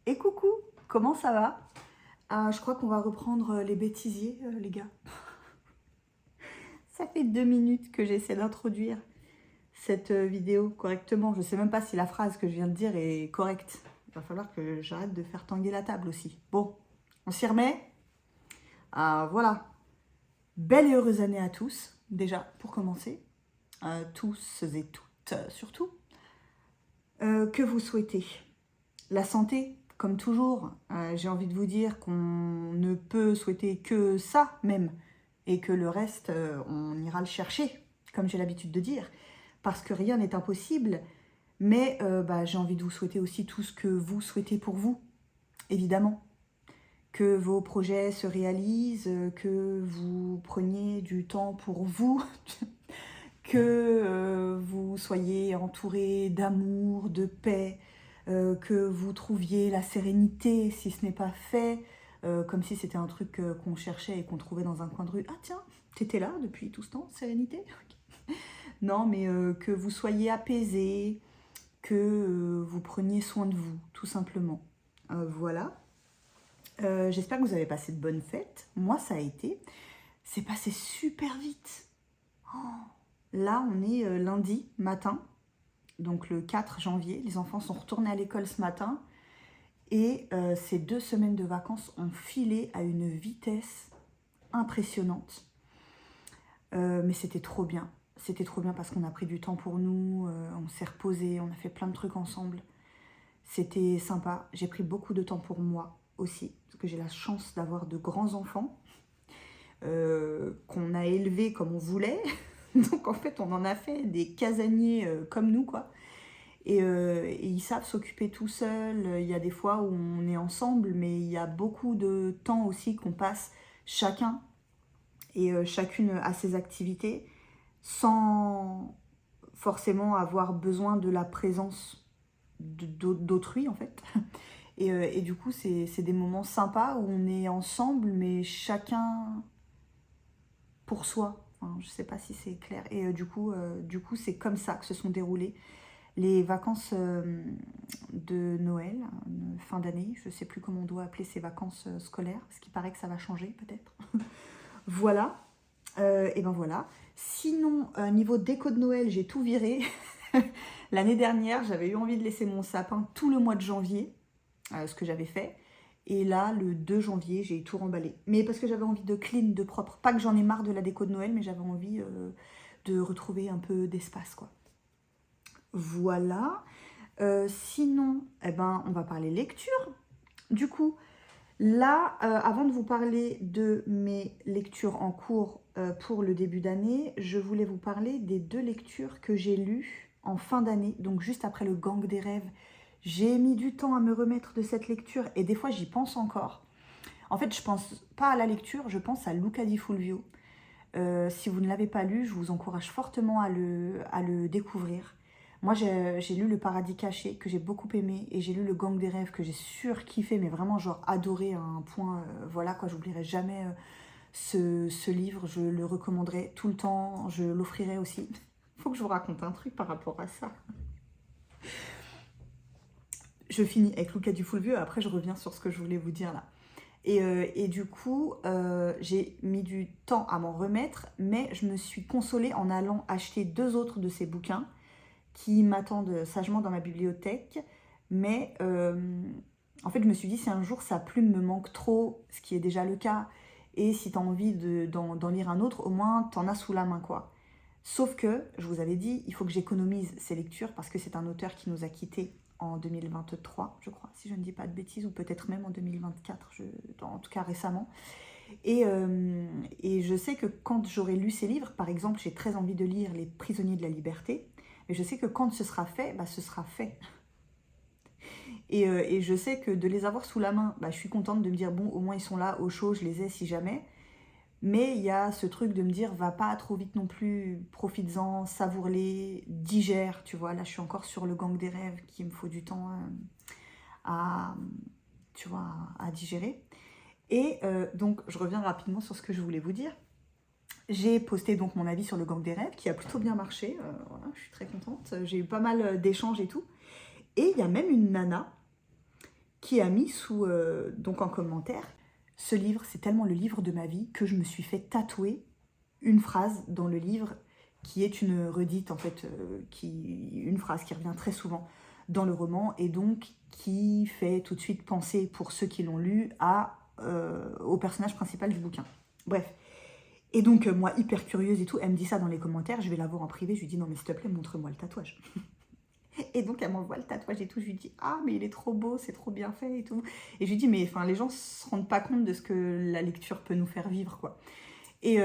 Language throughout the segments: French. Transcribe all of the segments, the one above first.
Et coucou, comment ça va? Je crois qu'on va reprendre les bêtisiers, les gars. Ça fait 2 minutes que j'essaie d'introduire cette vidéo correctement. Je sais même pas si la phrase que je viens de dire est correcte. Il va falloir que j'arrête de faire tanguer la table aussi. Bon, on s'y remet. Voilà. Belle et heureuse année à tous, déjà, pour commencer. Tous et toutes, surtout. Que vous souhaitez? La santé, comme toujours, j'ai envie de vous dire qu'on ne peut souhaiter que ça même, et que le reste, on ira le chercher, comme j'ai l'habitude de dire, parce que rien n'est impossible, mais j'ai envie de vous souhaiter aussi tout ce que vous souhaitez pour vous, évidemment. Que vos projets se réalisent, que vous preniez du temps pour vous, que vous soyez entouré d'amour, de paix, que vous trouviez la sérénité si ce n'est pas fait, comme si c'était un truc qu'on cherchait et qu'on trouvait dans un coin de rue. Ah tiens, t'étais là depuis tout ce temps, sérénité? Non, mais que vous soyez apaisé, que vous preniez soin de vous, tout simplement. Voilà. J'espère que vous avez passé de bonnes fêtes. Moi, ça a été. C'est passé super vite. Là, on est lundi matin, donc le 4 janvier. Les enfants sont retournés à l'école ce matin. Et ces 2 semaines de vacances ont filé à une vitesse impressionnante. Mais c'était trop bien. C'était trop bien parce qu'on a pris du temps pour nous, on s'est reposé, on a fait plein de trucs ensemble. C'était sympa. J'ai pris beaucoup de temps pour moi aussi, parce que j'ai la chance d'avoir de grands enfants qu'on a élevés comme on voulait. Donc en fait, on en a fait des casaniers comme nous, quoi. Et ils savent s'occuper tout seuls. Il y a des fois où on est ensemble, mais il y a beaucoup de temps aussi qu'on passe chacun et chacune à ses activités sans forcément avoir besoin de la présence d'autrui en fait. Et du coup, c'est des moments sympas où on est ensemble, mais chacun pour soi. Enfin, je sais pas si c'est clair. Et du coup, c'est comme ça que se sont déroulées les vacances de Noël, fin d'année. Je sais plus comment on doit appeler ces vacances scolaires, parce qu'il paraît que ça va changer peut-être. Voilà. Et ben voilà. Sinon, niveau déco de Noël, j'ai tout viré. L'année dernière, j'avais eu envie de laisser mon sapin tout le mois de janvier, ce que j'avais fait. Et là, le 2 janvier, j'ai tout remballé. Mais parce que j'avais envie de clean, de propre. Pas que j'en ai marre de la déco de Noël, mais j'avais envie de retrouver un peu d'espace, quoi. Voilà. Sinon, eh ben, on va parler lecture. Du coup, là, avant de vous parler de mes lectures en cours pour le début d'année, je voulais vous parler des 2 lectures que j'ai lues en fin d'année, donc juste après le Gang des rêves. J'ai mis du temps à me remettre de cette lecture et des fois j'y pense encore. En fait, je pense pas à la lecture, je pense à Luca di Fulvio. Si vous ne l'avez pas lu, je vous encourage fortement à le découvrir. Moi, j'ai lu Le Paradis caché, que j'ai beaucoup aimé, et j'ai lu Le Gang des rêves, que j'ai surkiffé, mais vraiment genre adoré à un point, voilà quoi, j'oublierai jamais ce livre, je le recommanderai tout le temps, je l'offrirai aussi. Faut que je vous raconte un truc par rapport à ça. Je finis avec Luca di Fulvio, et après je reviens sur ce que je voulais vous dire là. Et du coup, j'ai mis du temps à m'en remettre, mais je me suis consolée en allant acheter 2 autres de ces bouquins qui m'attendent sagement dans ma bibliothèque. Mais en fait, je me suis dit, si un jour sa plume me manque trop, ce qui est déjà le cas, et si tu as envie d'en lire un autre, au moins t'en as sous la main, quoi. Sauf que, je vous avais dit, il faut que j'économise ces lectures parce que c'est un auteur qui nous a quittés en 2023, je crois, si je ne dis pas de bêtises, ou peut-être même en 2024, en tout cas récemment. Et je sais que quand j'aurai lu ces livres, par exemple, j'ai très envie de lire Les Prisonniers de la Liberté, mais je sais que quand ce sera fait, ce sera fait. Et je sais que de les avoir sous la main, je suis contente de me dire, bon, au moins ils sont là, au chaud, je les ai si jamais. Mais il y a ce truc de me dire, va pas trop vite non plus, profites-en, savoure-les, digère, tu vois. Là, je suis encore sur le Gang des rêves, qu'il me faut du temps à, tu vois, à digérer. Et donc, je reviens rapidement sur ce que je voulais vous dire. J'ai posté donc mon avis sur le Gang des rêves, qui a plutôt bien marché. Voilà, je suis très contente. J'ai eu pas mal d'échanges et tout. Et il y a même une nana qui a mis donc en commentaire, ce livre, c'est tellement le livre de ma vie que je me suis fait tatouer une phrase dans le livre qui est une redite, en fait, une phrase qui revient très souvent dans le roman et donc qui fait tout de suite penser, pour ceux qui l'ont lu, au personnage principal du bouquin. Bref. Et donc, moi, hyper curieuse et tout, elle me dit ça dans les commentaires, je vais la voir en privé, je lui dis non mais s'il te plaît, montre-moi le tatouage. Et donc, elle m'envoie le tatouage et tout, je lui dis ah mais il est trop beau, c'est trop bien fait et tout. Et je lui dis mais enfin, les gens se rendent pas compte de ce que la lecture peut nous faire vivre, quoi. Et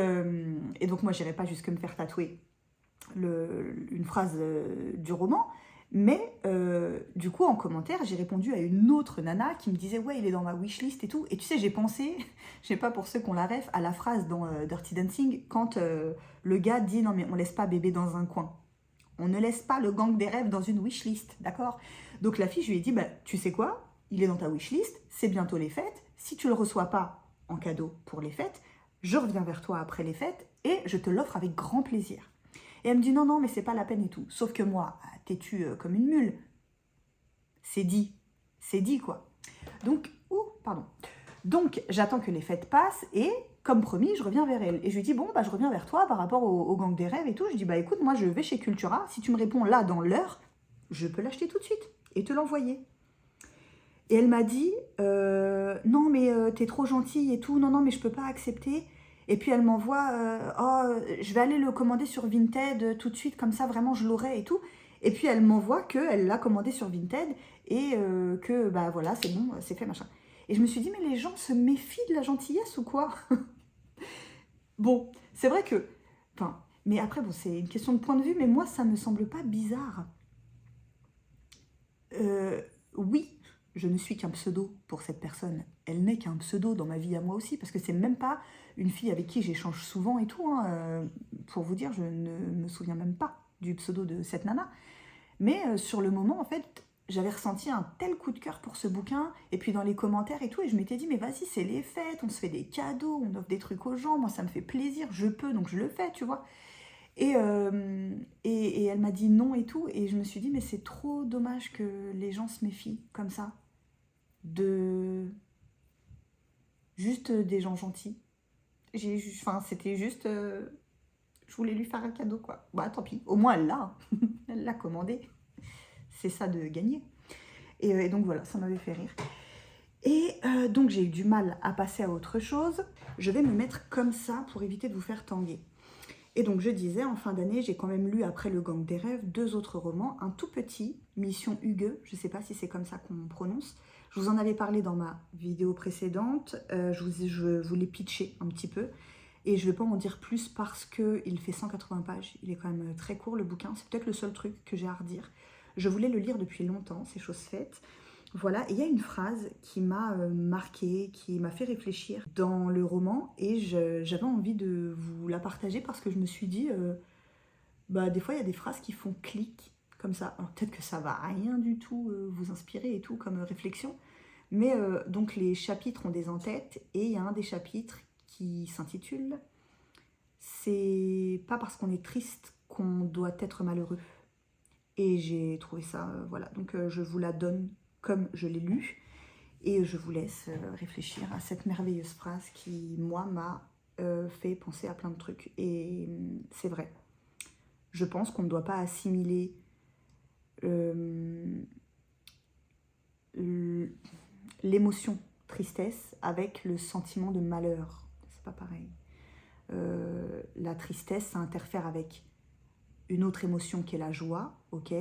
donc moi, j'irai pas jusque me faire tatouer une phrase du roman, mais du coup, en commentaire, j'ai répondu à une autre nana qui me disait ouais, il est dans ma wishlist et tout. Et tu sais, j'ai pensé, je sais pas pour ceux qu'on la ref, à la phrase dans Dirty Dancing, quand le gars dit non mais on laisse pas bébé dans un coin. On ne laisse pas le gang des rêves dans une wishlist, d'accord? Donc la fille, je lui ai dit, bah, tu sais quoi? Il est dans ta wishlist, c'est bientôt les fêtes. Si tu le reçois pas en cadeau pour les fêtes, je reviens vers toi après les fêtes et je te l'offre avec grand plaisir. Et elle me dit, non, non, mais c'est pas la peine et tout. Sauf que moi, têtue comme une mule, c'est dit, quoi. Donc, pardon. Donc, j'attends que les fêtes passent et, comme promis, je reviens vers elle. Et je lui dis, bon, bah, je reviens vers toi par rapport au gang des rêves et tout. Je dis, bah, écoute, moi, je vais chez Cultura. Si tu me réponds là, dans l'heure, je peux l'acheter tout de suite et te l'envoyer. Et elle m'a dit, non, mais t'es trop gentille et tout. Non, non, mais je peux pas accepter. Et puis, elle m'envoie, je vais aller le commander sur Vinted tout de suite. Comme ça, vraiment, je l'aurai et tout. Et puis, elle m'envoie qu'elle l'a commandé sur Vinted et que, bah, voilà, c'est bon, c'est fait, machin. Et je me suis dit, mais les gens se méfient de la gentillesse ou quoi? Bon, c'est vrai que... Enfin, mais après, bon, c'est une question de point de vue, mais moi, ça me semble pas bizarre. Oui, je ne suis qu'un pseudo pour cette personne. Elle n'est qu'un pseudo dans ma vie à moi aussi, parce que c'est même pas une fille avec qui j'échange souvent et tout. Hein. Pour vous dire, je ne me souviens même pas du pseudo de cette nana. Mais sur le moment, en fait, j'avais ressenti un tel coup de cœur pour ce bouquin, et puis dans les commentaires et tout, et je m'étais dit, mais vas-y, c'est les fêtes, on se fait des cadeaux, on offre des trucs aux gens, moi ça me fait plaisir, je peux, donc je le fais, tu vois. Et elle m'a dit non et tout, et je me suis dit, mais c'est trop dommage que les gens se méfient comme ça, de juste des gens gentils. Enfin, c'était juste, je voulais lui faire un cadeau, quoi. Bah tant pis, au moins elle l'a, elle l'a commandé. C'est ça de gagner. Et donc voilà, ça m'avait fait rire. Et donc j'ai eu du mal à passer à autre chose. Je vais me mettre comme ça pour éviter de vous faire tanguer. Et donc je disais, en fin d'année, j'ai quand même lu après Le Gang des Rêves 2 autres romans, un tout petit, Mission Hugues, je ne sais pas si c'est comme ça qu'on prononce. Je vous en avais parlé dans ma vidéo précédente, je vous l'ai pitché un petit peu. Et je ne vais pas en dire plus parce qu'il fait 180 pages, il est quand même très court le bouquin, c'est peut-être le seul truc que j'ai à redire. Je voulais le lire depuis longtemps, c'est chose faite. Voilà, et il y a une phrase qui m'a marquée, qui m'a fait réfléchir dans le roman, et j'avais envie de vous la partager parce que je me suis dit, bah des fois il y a des phrases qui font clic, comme ça. Alors peut-être que ça va rien du tout vous inspirer et tout comme réflexion, mais donc les chapitres ont des en-têtes, et il y a un des chapitres qui s'intitule « C'est pas parce qu'on est triste qu'on doit être malheureux ». Et j'ai trouvé ça, voilà, donc je vous la donne comme je l'ai lu, et je vous laisse réfléchir à cette merveilleuse phrase qui, moi, m'a fait penser à plein de trucs. Et c'est vrai, je pense qu'on ne doit pas assimiler l'émotion tristesse avec le sentiment de malheur. C'est pas pareil. La tristesse, ça interfère avec une autre émotion qui est la joie, ok.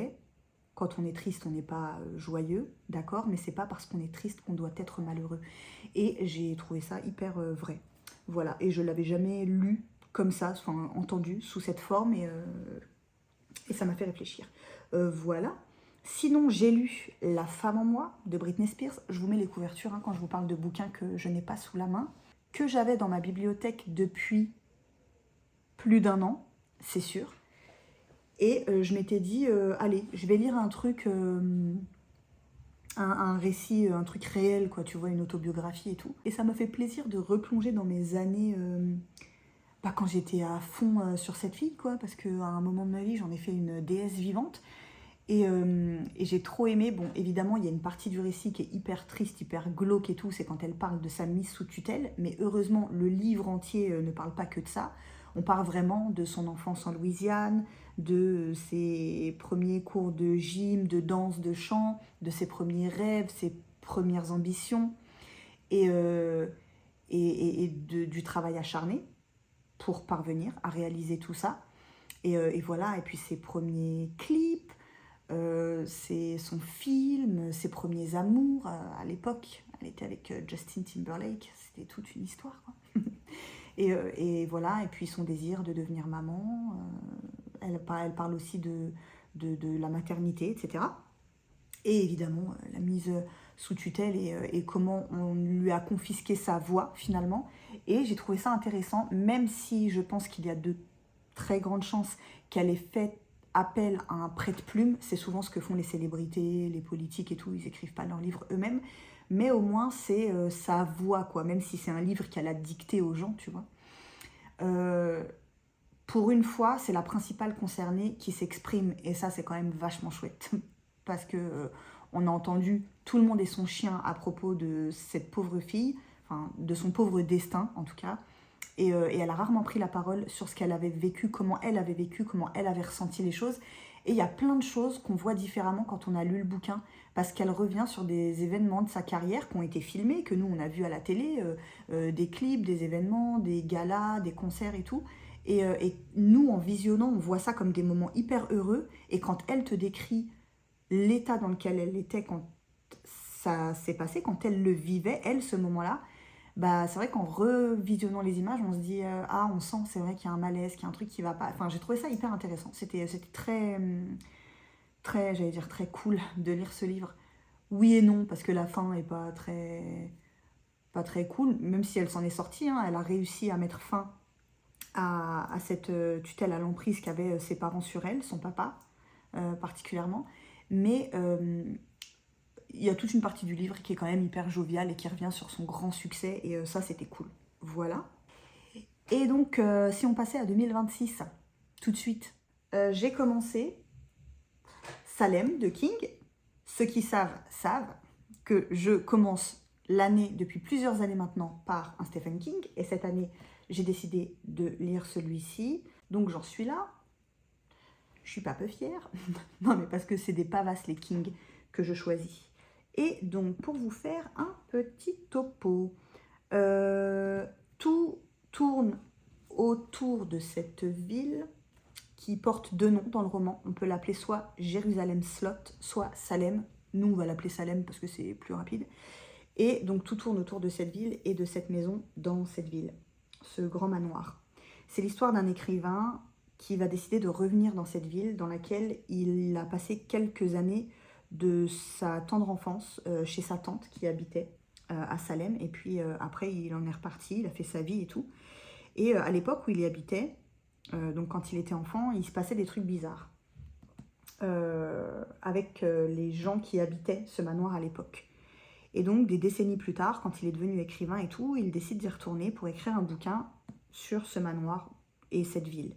Quand on est triste, on n'est pas joyeux, d'accord, mais c'est pas parce qu'on est triste qu'on doit être malheureux. Et j'ai trouvé ça hyper vrai. Voilà, et je l'avais jamais lu comme ça, enfin entendu sous cette forme, et ça m'a fait réfléchir. Voilà. Sinon, j'ai lu La femme en moi de Britney Spears. Je vous mets les couvertures hein, quand je vous parle de bouquins que je n'ai pas sous la main, que j'avais dans ma bibliothèque depuis plus d'1 an, c'est sûr. Et je m'étais dit, allez, je vais lire un truc, un récit, un truc réel, quoi, tu vois, une autobiographie et tout. Et ça m'a fait plaisir de replonger dans mes années, quand j'étais à fond sur cette fille, quoi, parce qu'à un moment de ma vie, j'en ai fait une déesse vivante. Et j'ai trop aimé. Bon, évidemment, il y a une partie du récit qui est hyper triste, hyper glauque et tout, c'est quand elle parle de sa mise sous tutelle, mais heureusement, le livre entier ne parle pas que de ça. On parle vraiment de son enfance en Louisiane, de ses premiers cours de gym, de danse, de chant, de ses premiers rêves, ses premières ambitions, et, du travail acharné pour parvenir à réaliser tout ça. Et voilà, et puis ses premiers clips, c'est son film, ses premiers amours à l'époque. Elle était avec Justin Timberlake, c'était toute une histoire, quoi. Et voilà, et puis son désir de devenir maman. Elle parle aussi de la maternité, etc. Et évidemment, la mise sous tutelle et comment on lui a confisqué sa voix finalement. Et j'ai trouvé ça intéressant, même si je pense qu'il y a de très grandes chances qu'elle ait fait appel à un prête-plume. C'est souvent ce que font les célébrités, les politiques et tout, ils écrivent pas leurs livres eux-mêmes. Mais au moins, c'est sa voix, quoi, même si c'est un livre qu'elle a dicté aux gens, tu vois. Euh, pour une fois, c'est la principale concernée qui s'exprime, et ça, c'est quand même vachement chouette. Parce que on a entendu tout le monde et son chien à propos de cette pauvre fille, enfin, de son pauvre destin, en tout cas. Et elle a rarement pris la parole sur ce qu'elle avait vécu, comment elle avait ressenti les choses. Et il y a plein de choses qu'on voit différemment quand on a lu le bouquin, parce qu'elle revient sur des événements de sa carrière qui ont été filmés, que nous on a vu à la télé, des clips, des événements, des galas, des concerts et tout. Et nous, en visionnant, on voit ça comme des moments hyper heureux. Et quand elle te décrit l'état dans lequel elle était quand ça s'est passé, quand elle le vivait, elle, ce moment-là, bah, c'est vrai qu'en revisionnant les images, on se dit ah, on sent, c'est vrai qu'il y a un malaise, qu'il y a un truc qui va pas. Enfin, j'ai trouvé ça hyper intéressant. C'était très, très, j'allais dire très cool de lire ce livre. Oui et non, parce que la fin est pas très cool, même si elle s'en est sortie. Hein, elle a réussi à mettre fin à cette tutelle à l'emprise qu'avaient ses parents sur elle, son papa particulièrement. Mais il y a toute une partie du livre qui est quand même hyper joviale et qui revient sur son grand succès, et ça, c'était cool. Voilà. Et donc, si on passait à 2026, tout de suite, j'ai commencé Salem de King. Ceux qui savent, savent que je commence l'année, depuis plusieurs années maintenant, par un Stephen King. Et cette année, j'ai décidé de lire celui-ci. Donc, j'en suis là. Je suis pas peu fière. Non, mais parce que c'est des pavasses, les King, que je choisis. Et donc, pour vous faire un petit topo, tout tourne autour de cette ville qui porte deux noms dans le roman. On peut l'appeler soit Jérusalem Slot, soit Salem. Nous, on va l'appeler Salem parce que c'est plus rapide. Et donc, tout tourne autour de cette ville et de cette maison dans cette ville, ce grand manoir. C'est l'histoire d'un écrivain qui va décider de revenir dans cette ville dans laquelle il a passé quelques années de sa tendre enfance chez sa tante qui habitait à Salem. Et puis après, il en est reparti, il a fait sa vie et tout. Et à l'époque où il y habitait, donc quand il était enfant, il se passait des trucs bizarres avec les gens qui habitaient ce manoir à l'époque. Et donc des décennies plus tard, quand il est devenu écrivain et tout, il décide d'y retourner pour écrire un bouquin sur ce manoir et cette ville.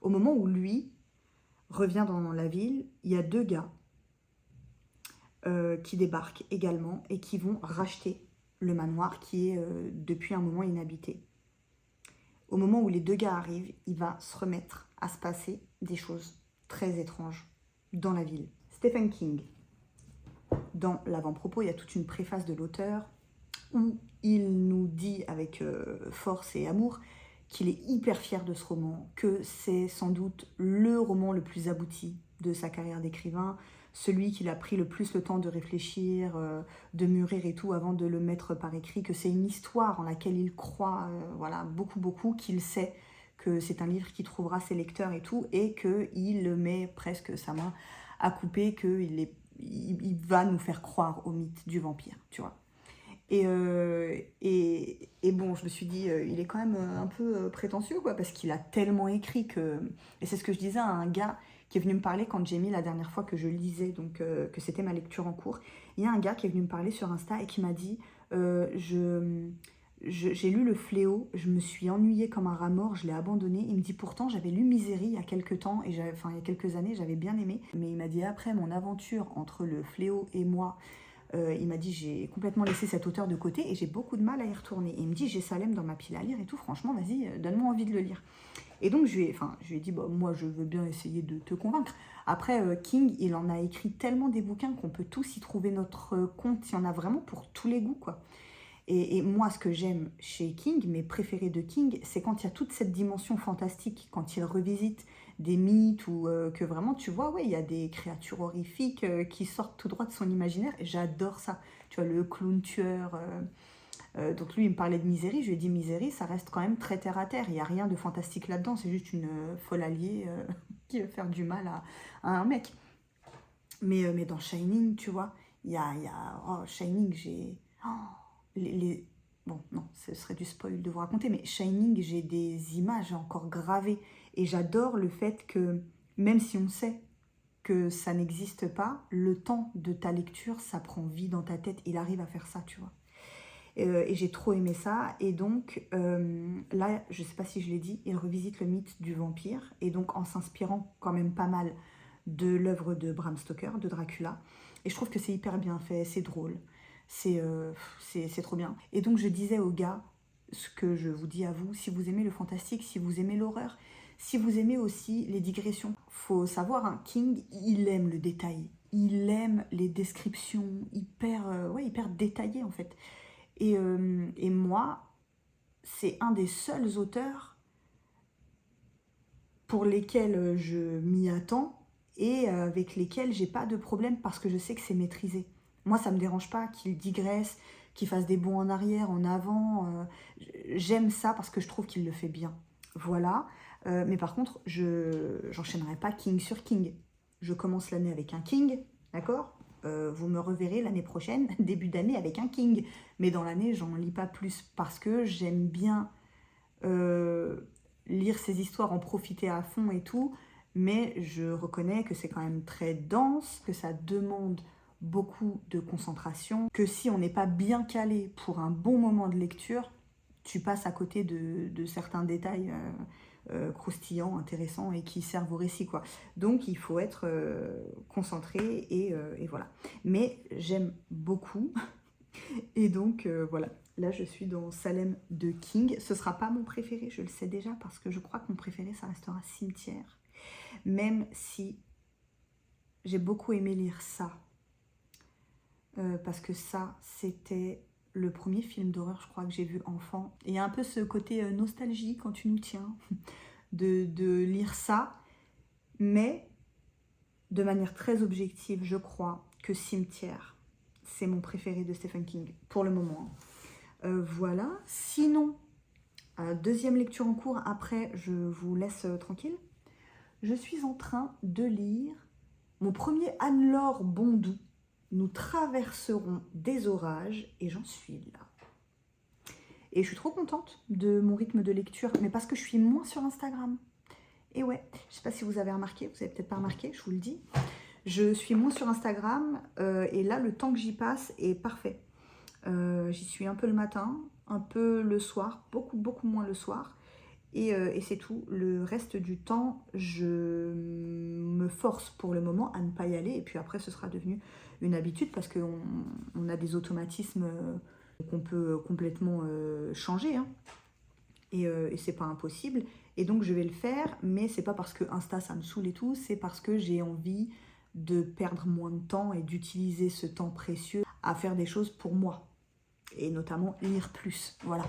Au moment où lui revient dans la ville, il y a deux gars qui débarquent également et qui vont racheter le manoir qui est depuis un moment inhabité. Au moment où les deux gars arrivent, il va se remettre à se passer des choses très étranges dans la ville. Stephen King, dans l'avant-propos, il y a toute une préface de l'auteur où il nous dit avec force et amour qu'il est hyper fier de ce roman, que c'est sans doute le roman le plus abouti de sa carrière d'écrivain, celui qu'il a pris le plus le temps de réfléchir, de mûrir et tout avant de le mettre par écrit, que c'est une histoire en laquelle il croit voilà, beaucoup, qu'il sait que c'est un livre qui trouvera ses lecteurs et tout, et qu'il met presque sa main à couper, qu'il va nous faire croire au mythe du vampire, tu vois. Et bon, je me suis dit, il est quand même un peu prétentieux, quoi, parce qu'il a tellement écrit que... Et c'est ce que je disais à un gars qui est venu me parler quand j'ai mis la dernière fois que je lisais, donc que c'était ma lecture en cours. Il y a un gars qui est venu me parler sur Insta et qui m'a dit, j'ai lu Le Fléau, je me suis ennuyée comme un rat mort, je l'ai abandonné. Il me dit pourtant j'avais lu Misery il y a quelques temps, et enfin il y a quelques années, j'avais bien aimé. Mais il m'a dit après mon aventure entre Le Fléau et moi, il m'a dit j'ai complètement laissé cet auteur de côté et j'ai beaucoup de mal à y retourner. Et il me dit j'ai Salem dans ma pile à lire et tout, franchement vas-y, donne-moi envie de le lire. Et donc je lui ai dit bah, moi je veux bien essayer de te convaincre. Après King, il en a écrit tellement des bouquins qu'on peut tous y trouver notre compte, il y en a vraiment pour tous les goûts quoi. Et moi, ce que j'aime chez King, mes préférés de King, c'est quand il y a toute cette dimension fantastique, quand il revisite des mythes ou que vraiment, tu vois, ouais, il y a des créatures horrifiques qui sortent tout droit de son imaginaire. Et j'adore ça. Tu vois, le clown tueur. Donc lui, il me parlait de Misery. Je lui ai dit, Misery, ça reste quand même très terre à terre. Il n'y a rien de fantastique là-dedans. C'est juste une folle alliée qui veut faire du mal à un mec. Mais dans Shining, tu vois, oh, Shining, j'ai... Oh, bon, non, ce serait du spoil de vous raconter, mais Shining, j'ai des images encore gravées. Et j'adore le fait que, même si on sait que ça n'existe pas, le temps de ta lecture, ça prend vie dans ta tête. Il arrive à faire ça, tu vois. Et j'ai trop aimé ça. Et donc, là, je sais pas si je l'ai dit, il revisite le mythe du vampire. Et donc, en s'inspirant quand même pas mal de l'œuvre de Bram Stoker, de Dracula. Et je trouve que c'est hyper bien fait, c'est drôle. C'est trop bien. Et donc, je disais aux gars, ce que je vous dis à vous, si vous aimez le fantastique, si vous aimez l'horreur, si vous aimez aussi les digressions. Faut savoir, hein, King, il aime le détail. Il aime les descriptions hyper détaillées, en fait. Et moi, c'est un des seuls auteurs pour lesquels je m'y attends et avec lesquels j'ai pas de problème parce que je sais que c'est maîtrisé. Moi, ça me dérange pas qu'il digresse, qu'il fasse des bonds en arrière, en avant. J'aime ça parce que je trouve qu'il le fait bien. Voilà. Mais par contre, je n'enchaînerai pas King sur King. Je commence l'année avec un King, d'accord ? Vous me reverrez l'année prochaine, début d'année, avec un King. Mais dans l'année, j'en lis pas plus parce que j'aime bien lire ces histoires, en profiter à fond et tout. Mais je reconnais que c'est quand même très dense, que ça demande beaucoup de concentration, que si on n'est pas bien calé pour un bon moment de lecture, tu passes à côté de certains détails croustillants, intéressants et qui servent au récit, quoi. Donc il faut être concentré et voilà. Mais j'aime beaucoup et donc voilà. Là je suis dans Salem de King. Ce sera pas mon préféré, je le sais déjà, parce que je crois que mon préféré ça restera Cimetière. Même si j'ai beaucoup aimé lire ça. Parce que ça, c'était le premier film d'horreur, je crois, que j'ai vu enfant. Et il y a un peu ce côté nostalgie quand tu nous tiens, de lire ça. Mais, de manière très objective, je crois que Cimetière, c'est mon préféré de Stephen King, pour le moment. Voilà. Sinon, deuxième lecture en cours, après, je vous laisse tranquille. Je suis en train de lire mon premier Anne-Laure Bondou. Nous traverserons des orages et j'en suis là. Et je suis trop contente de mon rythme de lecture, mais parce que je suis moins sur Instagram. Et ouais, je ne sais pas si vous avez remarqué, vous avez peut-être pas remarqué, je vous le dis. Je suis moins sur Instagram et là, le temps que j'y passe est parfait. J'y suis un peu le matin, un peu le soir, beaucoup moins le soir. Et c'est tout. Le reste du temps, je me force pour le moment à ne pas y aller. Et puis après, ce sera devenu une habitude parce qu'on a des automatismes qu'on peut complètement changer. Hein. Et c'est pas impossible. Et donc, je vais le faire. Mais c'est pas parce que Insta, ça me saoule et tout. C'est parce que j'ai envie de perdre moins de temps et d'utiliser ce temps précieux à faire des choses pour moi. Et notamment lire plus. Voilà.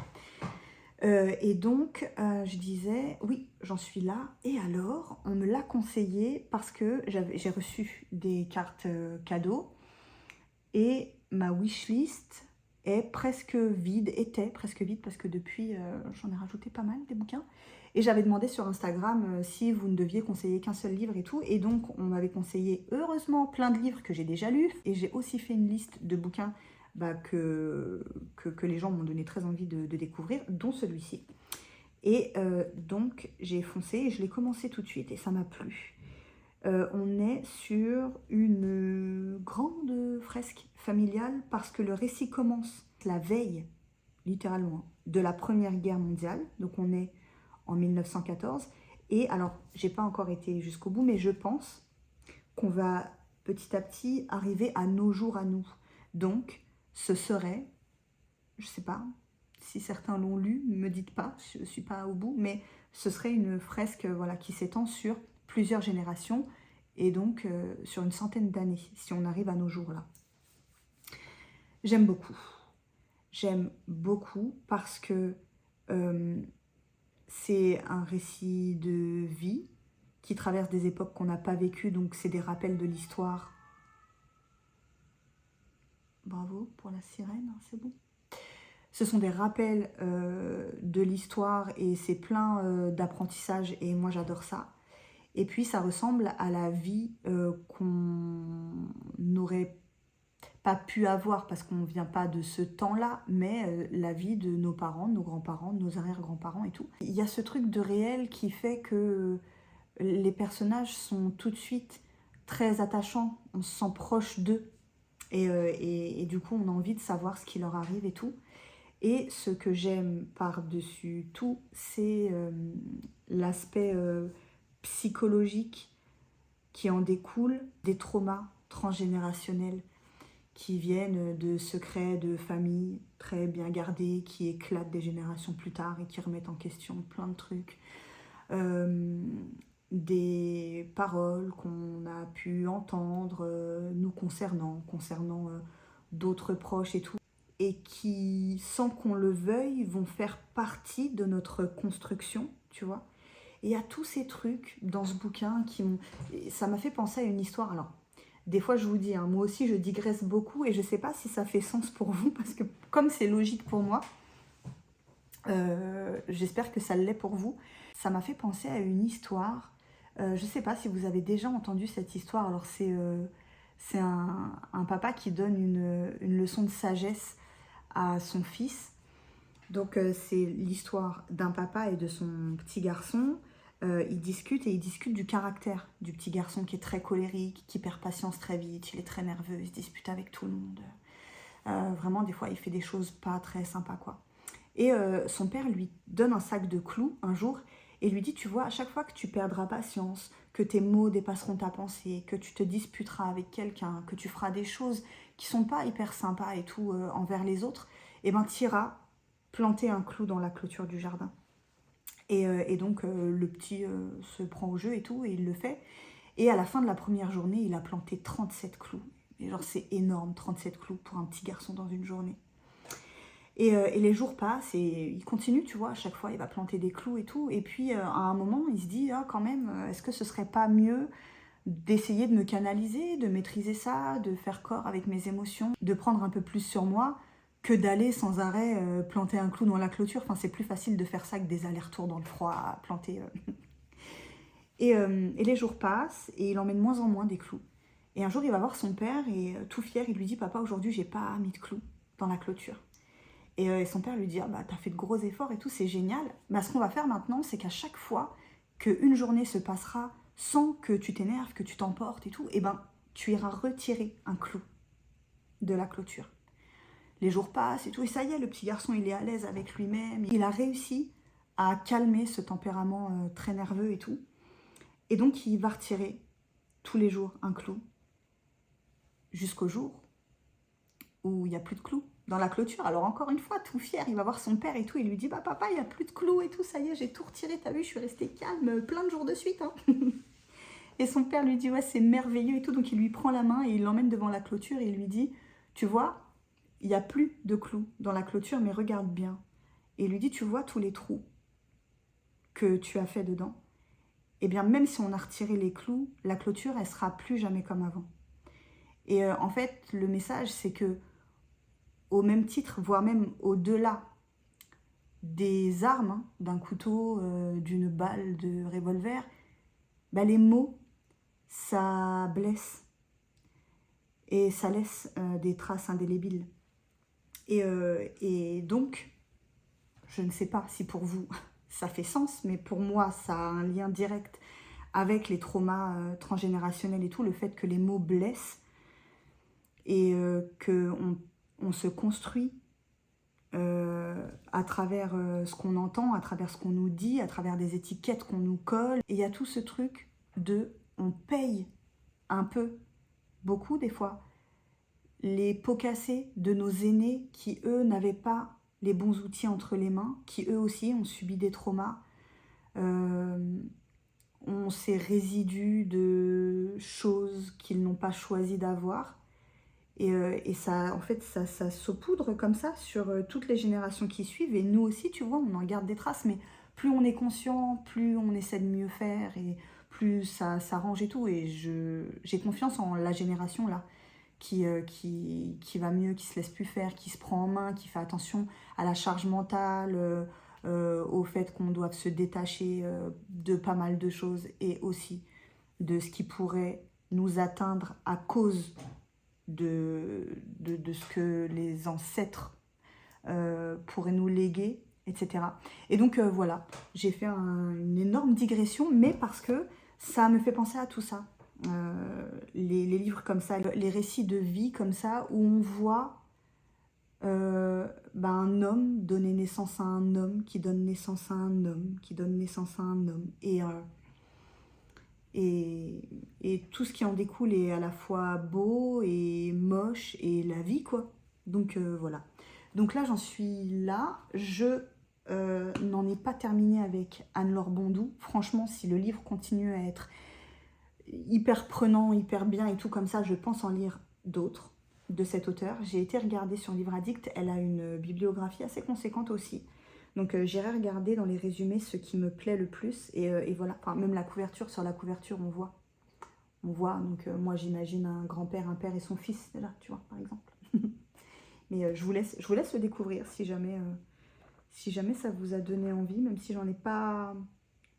Et donc, je disais, oui, j'en suis là. Et alors, on me l'a conseillé parce que j'ai reçu des cartes cadeaux et ma wishlist était presque vide parce que depuis, j'en ai rajouté pas mal des bouquins. Et j'avais demandé sur Instagram si vous ne deviez conseiller qu'un seul livre et tout. Et donc, on m'avait conseillé, heureusement, plein de livres que j'ai déjà lus. Et j'ai aussi fait une liste de bouquins que les gens m'ont donné très envie de découvrir, dont celui-ci. Et donc, j'ai foncé et je l'ai commencé tout de suite et ça m'a plu. On est sur une grande fresque familiale parce que le récit commence la veille, littéralement, de la Première Guerre mondiale. Donc on est en 1914. Et alors, j'ai pas encore été jusqu'au bout, mais je pense qu'on va petit à petit arriver à nos jours à nous. Donc, ce serait, je sais pas si certains l'ont lu, ne me dites pas, je ne suis pas au bout, mais ce serait une fresque voilà, qui s'étend sur plusieurs générations et donc sur une centaine d'années, si on arrive à nos jours là. J'aime beaucoup. J'aime beaucoup parce que c'est un récit de vie qui traverse des époques qu'on n'a pas vécues, donc c'est des rappels de l'histoire. Bravo pour la sirène, hein, c'est bon. Ce sont des rappels de l'histoire et c'est plein d'apprentissage et moi j'adore ça. Et puis ça ressemble à la vie qu'on n'aurait pas pu avoir parce qu'on ne vient pas de ce temps-là, mais la vie de nos parents, de nos grands-parents, de nos arrière-grands-parents et tout. Il y a ce truc de réel qui fait que les personnages sont tout de suite très attachants, on se sent proche d'eux et du coup on a envie de savoir ce qui leur arrive et tout. Et ce que j'aime par-dessus tout, c'est l'aspect psychologique qui en découle, des traumas transgénérationnels qui viennent de secrets de famille très bien gardés, qui éclatent des générations plus tard et qui remettent en question plein de trucs. Des paroles qu'on a pu entendre nous concernant d'autres proches et tout, et qui, sans qu'on le veuille, vont faire partie de notre construction, tu vois. Et il y a tous ces trucs dans ce bouquin qui m'ont... Ça m'a fait penser à une histoire. Alors, des fois, je vous dis, hein, moi aussi, je digresse beaucoup et je ne sais pas si ça fait sens pour vous, parce que comme c'est logique pour moi, j'espère que ça l'est pour vous. Ça m'a fait penser à une histoire. Je ne sais pas si vous avez déjà entendu cette histoire. Alors, c'est un papa qui donne une leçon de sagesse à son fils. Donc c'est l'histoire d'un papa et de son petit garçon. Ils discutent du caractère du petit garçon qui est très colérique, qui perd patience très vite, il est très nerveux, il se dispute avec tout le monde. Vraiment, des fois, il fait des choses pas très sympas, quoi. Et son père lui donne un sac de clous un jour et lui dit, tu vois, à chaque fois que tu perdras patience, que tes mots dépasseront ta pensée, que tu te disputeras avec quelqu'un, que tu feras des choses qui sont pas hyper sympas et tout envers les autres, et ben t'iras planter un clou dans la clôture du jardin. Et donc le petit se prend au jeu et tout, et il le fait. Et à la fin de la première journée, il a planté 37 clous. Et genre c'est énorme, 37 clous pour un petit garçon dans une journée. Et les jours passent et il continue, tu vois, à chaque fois il va planter des clous et tout. Et puis à un moment, il se dit, ah, quand même, est-ce que ce serait pas mieux d'essayer de me canaliser, de maîtriser ça, de faire corps avec mes émotions, de prendre un peu plus sur moi que d'aller sans arrêt planter un clou dans la clôture. Enfin, c'est plus facile de faire ça que des allers-retours dans le froid à planter. Et les jours passent et il emmène de moins en moins des clous. Et un jour, il va voir son père et tout fier, il lui dit, papa, aujourd'hui, j'ai pas mis de clous dans la clôture. Et son père lui dit, ah, bah, t'as fait de gros efforts et tout, c'est génial. Mais ce qu'on va faire maintenant, c'est qu'à chaque fois qu'une journée se passera sans que tu t'énerves, que tu t'emportes et tout, et ben, tu iras retirer un clou de la clôture. Les jours passent et tout, et ça y est, le petit garçon, il est à l'aise avec lui-même. Il a réussi à calmer ce tempérament très nerveux et tout. Et donc, il va retirer tous les jours un clou jusqu'au jour où il n'y a plus de clous dans la clôture. Alors encore une fois, tout fier, il va voir son père et tout, il lui dit, bah papa, il n'y a plus de clous et tout, ça y est, j'ai tout retiré, t'as vu, je suis restée calme plein de jours de suite. Hein. Et son père lui dit, ouais, c'est merveilleux et tout, donc il lui prend la main et il l'emmène devant la clôture et il lui dit, tu vois, il n'y a plus de clous dans la clôture, mais regarde bien. Et il lui dit, tu vois tous les trous que tu as fait dedans? Eh bien, même si on a retiré les clous, la clôture, elle sera plus jamais comme avant. Et en fait, le message, c'est que au même titre, voire même au-delà des armes, hein, d'un couteau, d'une balle de revolver, bah, les mots, ça blesse et ça laisse des traces indélébiles. Et donc, je ne sais pas si pour vous ça fait sens, mais pour moi, ça a un lien direct avec les traumas transgénérationnels et tout, le fait que les mots blessent et qu'on se construit à travers ce qu'on entend, à travers ce qu'on nous dit, à travers des étiquettes qu'on nous colle. Et il y a tout ce truc de on paye un peu, beaucoup des fois, les pots cassés de nos aînés qui, eux, n'avaient pas les bons outils entre les mains, qui, eux aussi, ont subi des traumas, ont ces résidus de choses qu'ils n'ont pas choisi d'avoir. Et ça, en fait, ça saupoudre comme ça sur toutes les générations qui suivent. Et nous aussi, tu vois, on en garde des traces. Mais plus on est conscient, plus on essaie de mieux faire et plus ça s'arrange et tout. Et j'ai confiance en la génération là qui va mieux, qui se laisse plus faire, qui se prend en main, qui fait attention à la charge mentale, au fait qu'on doit se détacher de pas mal de choses et aussi de ce qui pourrait nous atteindre à cause de ce que les ancêtres pourraient nous léguer, etc. Et donc voilà, j'ai fait une énorme digression, mais parce que ça me fait penser à tout ça. Les livres comme ça, les récits de vie comme ça, où on voit un homme donner naissance à un homme, qui donne naissance à un homme, qui donne naissance à un homme. Et tout ce qui en découle est à la fois beau et moche et la vie, quoi. Donc voilà. Donc là, j'en suis là. Je n'en ai pas terminé avec Anne-Laure Bondou. Franchement, si le livre continue à être hyper prenant, hyper bien et tout comme ça, je pense en lire d'autres de cet auteur. J'ai été regarder sur Livre Addict. Elle a une bibliographie assez conséquente aussi. Donc j'irai regarder dans les résumés ce qui me plaît le plus. Et voilà, enfin, même la couverture, sur la couverture, on voit. On voit, donc moi j'imagine un grand-père, un père et son fils, là, tu vois, par exemple. Mais je vous laisse le découvrir si jamais ça vous a donné envie, même si j'en ai pas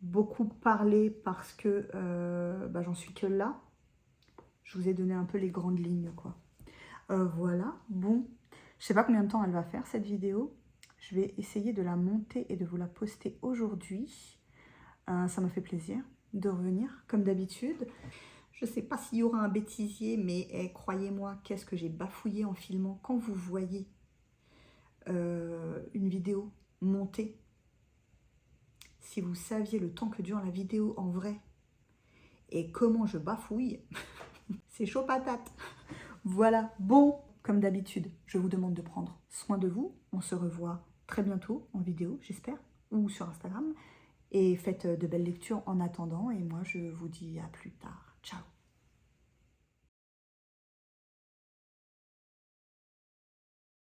beaucoup parlé parce que j'en suis que là. Je vous ai donné un peu les grandes lignes, quoi. Voilà, bon, je sais pas combien de temps elle va faire cette vidéo. Je vais essayer de la monter et de vous la poster aujourd'hui. Ça m'a fait plaisir de revenir, comme d'habitude. Je sais pas s'il y aura un bêtisier, mais croyez-moi, qu'est-ce que j'ai bafouillé en filmant. Quand vous voyez une vidéo montée, si vous saviez le temps que dure la vidéo en vrai et comment je bafouille, c'est chaud patate. Voilà, bon, comme d'habitude, je vous demande de prendre soin de vous. On se revoit très bientôt en vidéo, j'espère, ou sur Instagram. Et faites de belles lectures en attendant. Et moi, je vous dis à plus tard. Ciao.